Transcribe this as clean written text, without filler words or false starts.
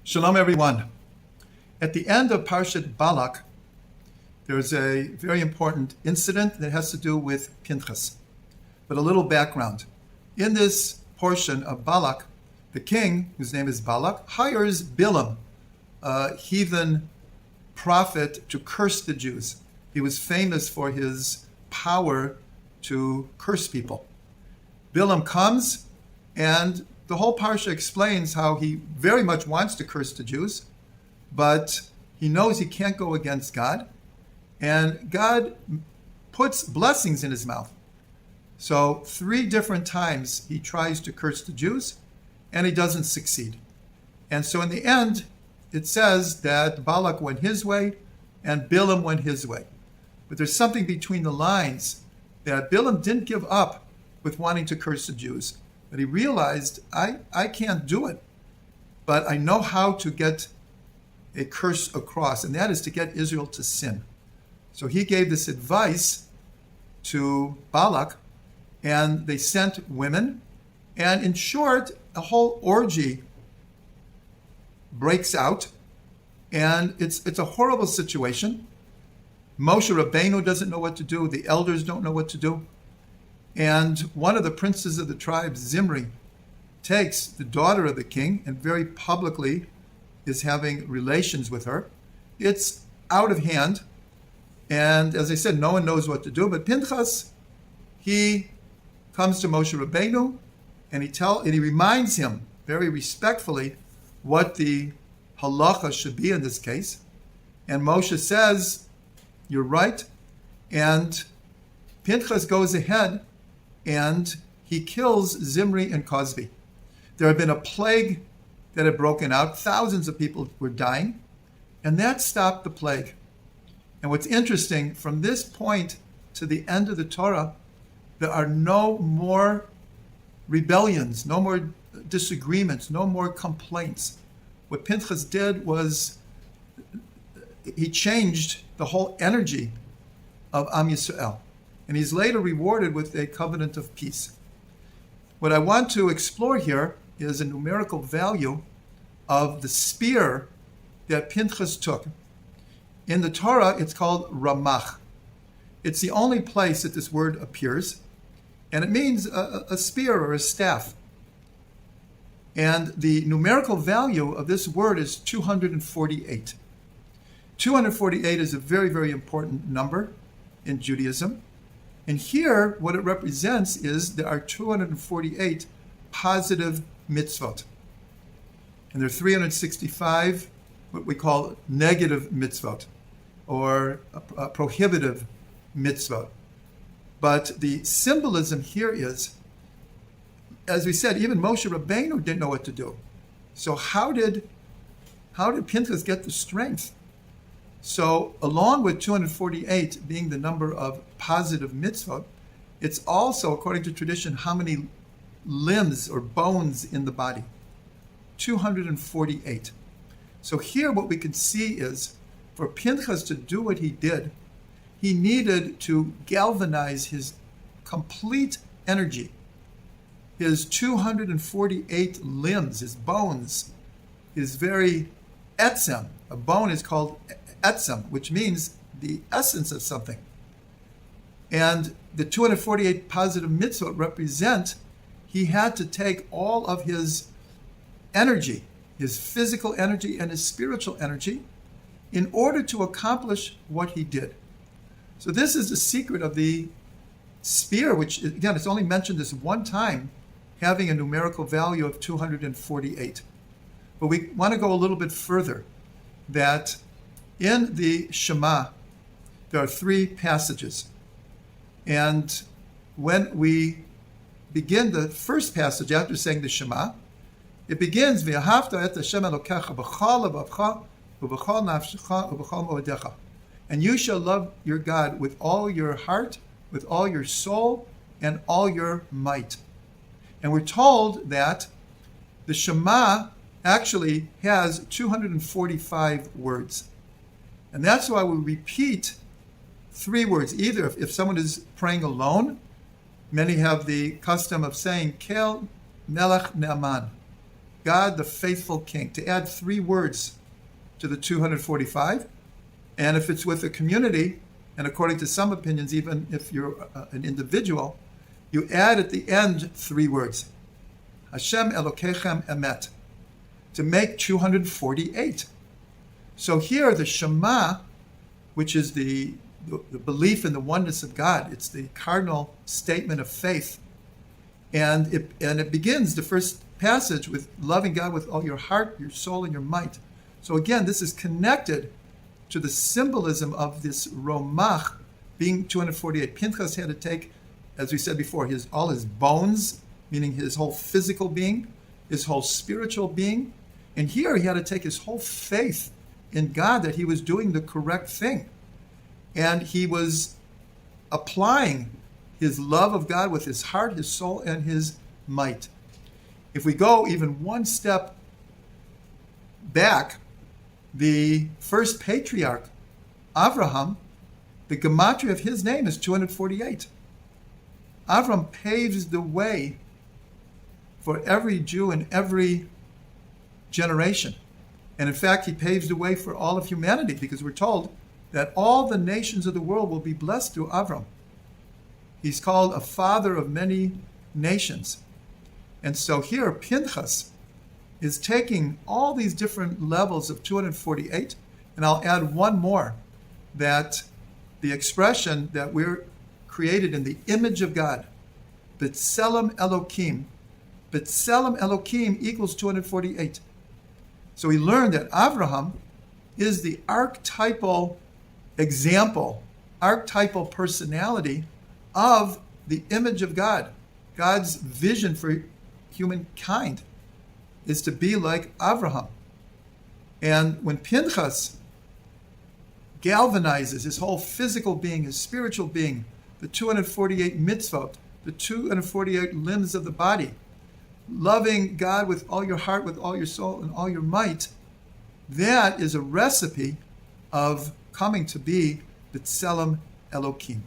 Shalom, everyone. At the end of Parshat Balak, there's a very important incident that has to do with Pinas. But a little background. In this portion of Balak, the king, whose name is Balak, hires Bilam, a heathen prophet, to curse the Jews. He was famous for his power to curse people. Bilam comes, and the whole parsha explains how he very much wants to curse the Jews, but he knows he can't go against God, and God puts blessings in his mouth. So 3 different times he tries to curse the Jews, and he doesn't succeed. And so in the end, it says that Balak went his way, and Bilam went his way. But there's something between the lines that Bilam didn't give up with wanting to curse the Jews. But he realized, I can't do it, but I know how to get a curse across, and that is to get Israel to sin. So he gave this advice to Balak, and they sent women, and in short, a whole orgy breaks out, and it's a horrible situation. Moshe Rabbeinu doesn't know what to do. The elders don't know what to do. And one of the princes of the tribe, Zimri, takes the daughter of the king and very publicly is having relations with her. It's out of hand. And as I said, no one knows what to do. But Pinchas, he comes to Moshe Rabbeinu and he reminds him very respectfully what the halacha should be in this case. And Moshe says, "You're right." And Pinchas goes ahead and he kills Zimri and Cosby. There had been a plague that had broken out. Thousands of people were dying, and that stopped the plague. And what's interesting, from this point to the end of the Torah, there are no more rebellions, no more disagreements, no more complaints. What Pinchas did was he changed the whole energy of Am Yisrael. And he's later rewarded with a covenant of peace. What I want to explore here is a numerical value of the spear that Pinchas took. In the Torah, it's called Ramach. It's the only place that this word appears, and it means a spear or a staff. And the numerical value of this word is 248. 248 is a very, very important number in Judaism. And here, what it represents is there are 248 positive mitzvot. And there are 365 what we call negative mitzvot, or prohibitive mitzvot. But the symbolism here is, as we said, even Moshe Rabbeinu didn't know what to do. So how did Pinchas get the strength? So along with 248 being the number of positive mitzvot, it's also, according to tradition, how many limbs or bones in the body. 248. So here what we can see is, for Pinchas to do what he did, he needed to galvanize his complete energy. His 248 limbs, his bones, his very etzem. A bone is called etzem, which means the essence of something. And the 248 positive mitzvot represent he had to take all of his energy, his physical energy and his spiritual energy, in order to accomplish what he did. So this is the secret of the spear, which, again, it's only mentioned this one time, having a numerical value of 248. But we want to go a little bit further, that in the Shema, there are 3 passages. And when we begin the first passage after saying the Shema, it begins, V'ahavta et Hashem Elokecha b'chol lebavcha u'b'chol nafshecha u'b'chol moedecha. And you shall love your God with all your heart, with all your soul, and all your might. And we're told that the Shema actually has 245 words. And that's why we repeat 3 words. Either if someone is praying alone, many have the custom of saying, Kel Melech Ne'aman. God the faithful King, to add 3 words to the 245. And if it's with a community, and according to some opinions, even if you're an individual, you add at the end 3 words. Hashem Elokechem Emet, to make 248. So here the Shema, which is the belief in the oneness of God, it's the cardinal statement of faith. And it begins the first passage with loving God with all your heart, your soul, and your might. So again, this is connected to the symbolism of this Romach being 248. Pinchas had to take, as we said before, all his bones, meaning his whole physical being, his whole spiritual being. And here he had to take his whole faith in God that he was doing the correct thing. And he was applying his love of God with his heart, his soul, and his might. If we go even one step back, the first patriarch, Avraham, the gematria of his name is 248. Avram paves the way for every Jew in every generation. And in fact, he paves the way for all of humanity, because we're told that all the nations of the world will be blessed through Avram. He's called a father of many nations. And so here, Pinchas is taking all these different levels of 248, and I'll add one more, that the expression that we're created in the image of God, B'Tselem Elokim, B'Tselem Elokim equals 248. So we learned that Avraham is the archetypal example, archetypal personality of the image of God. God's vision for humankind is to be like Avraham. And when Pinchas galvanizes his whole physical being, his spiritual being, the 248 mitzvot, the 248 limbs of the body, loving God with all your heart, with all your soul, and all your might, that is a recipe of coming to be B'Tselem Elokim.